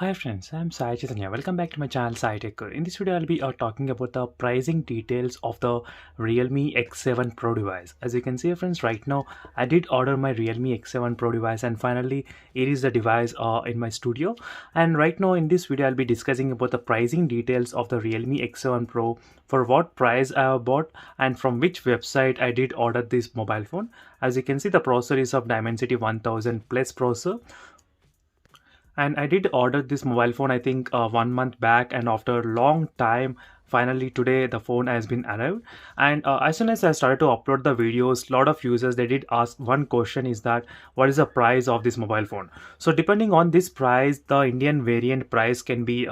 Hi friends, I'm Sai Chaitanya. Welcome back to my channel Sai Tech. In this video, I'll be talking about the pricing details of the Realme X7 Pro device. As you can see, friends, right now I did order my Realme X7 Pro device, and finally it is the device in my studio. And right now in this video, I'll be discussing about the pricing details of the Realme X7 Pro, for what price I have bought, and from which website I did order this mobile phone. As you can see, the processor is of Dimensity 1000 plus processor, and I did order this mobile phone I think 1 month back, and after a long time finally today the phone has been arrived. And as soon as I started to upload the videos, lot of users they did ask one question, is that what is the price of this mobile phone. So depending on this price, the Indian variant price can be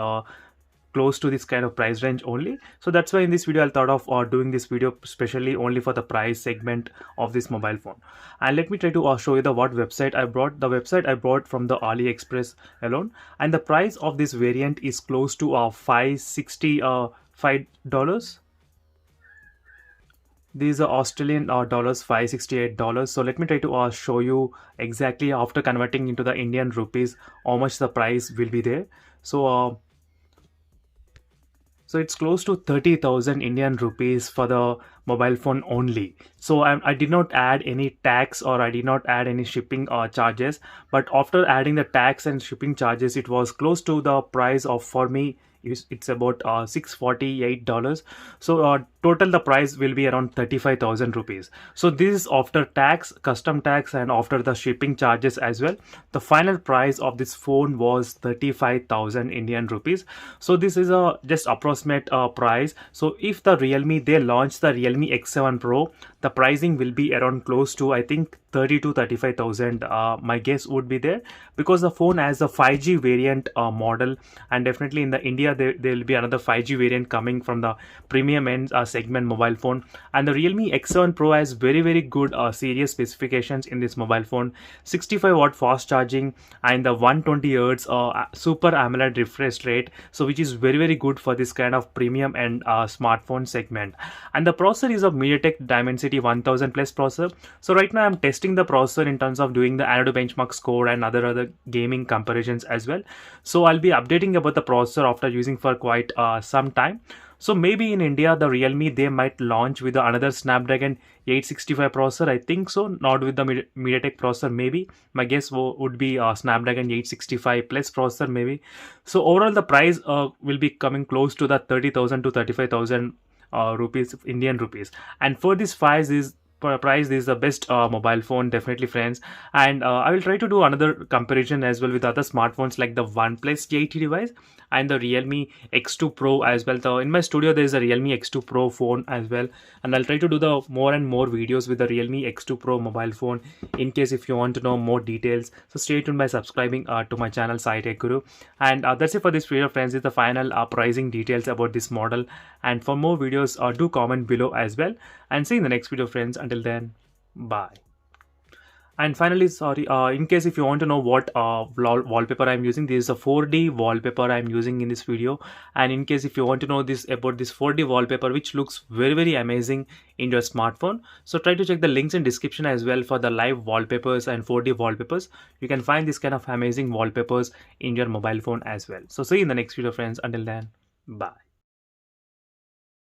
close to this kind of price range only. So that's why in this video I thought of doing this video specially only for the price segment of this mobile phone. And let me try to show you the what website I brought. The website I brought from the AliExpress alone, and the price of this variant is close to $565. These are Australian dollars, $568. So let me try to show you exactly after converting into the Indian rupees how much the price will be there. So it's close to 30,000 Indian rupees for the mobile phone only. So I did not add any tax, or I did not add any shipping charges. But after adding the tax and shipping charges, it was close to the price of, for me, it's about $648. So total the price will be around 35,000 rupees. So this is after tax, custom tax, and after the shipping charges as well. The final price of this phone was 35,000 Indian rupees. So this is a just approximate price. So if the Realme they launch the Realme X7 Pro, the pricing will be around close to I think 30 to 35,000. My guess would be there, because the phone has a 5G variant model, and definitely in the India there will be another 5G variant coming from the premium end segment mobile phone. And the Realme X7 Pro has very good serious specifications in this mobile phone: 65-watt fast charging, and the 120 Hz super AMOLED refresh rate, so which is very good for this kind of premium and smartphone segment. And the processor is a MediaTek Dimensity 1000 plus processor. So right now I'm testing the processor in terms of doing the Antutu benchmark score and other gaming comparisons as well. So I'll be updating about the processor after using for quite some time. So maybe in India the Realme they might launch with another Snapdragon 865 processor, I think so, not with the MediaTek processor. Maybe my guess would be Snapdragon 865 plus processor maybe. So overall the price will be coming close to the 30,000 to 35,000 rupees, Indian rupees. And for this price is the best mobile phone, definitely, friends. And I will try to do another comparison as well with other smartphones like the OnePlus G8 device and the Realme X2 Pro as well. So in my studio there is a Realme X2 Pro phone as well, and I'll try to do the more and more videos with the Realme X2 Pro mobile phone in case if you want to know more details. So stay tuned by subscribing to my channel Sai Tech Guru. And that's it for this video, friends. Is the final pricing details about this model. And for more videos do comment below as well, and see you in the next video, friends. Until then, bye. And finally, sorry, in case if you want to know what wallpaper I'm using, this is a 4D wallpaper I'm using in this video. And in case if you want to know this about this 4D wallpaper, which looks very amazing in your smartphone, so try to check the links in description as well for the live wallpapers and 4D wallpapers. You can find this kind of amazing wallpapers in your mobile phone as well. So see you in the next video, friends. Until then, bye.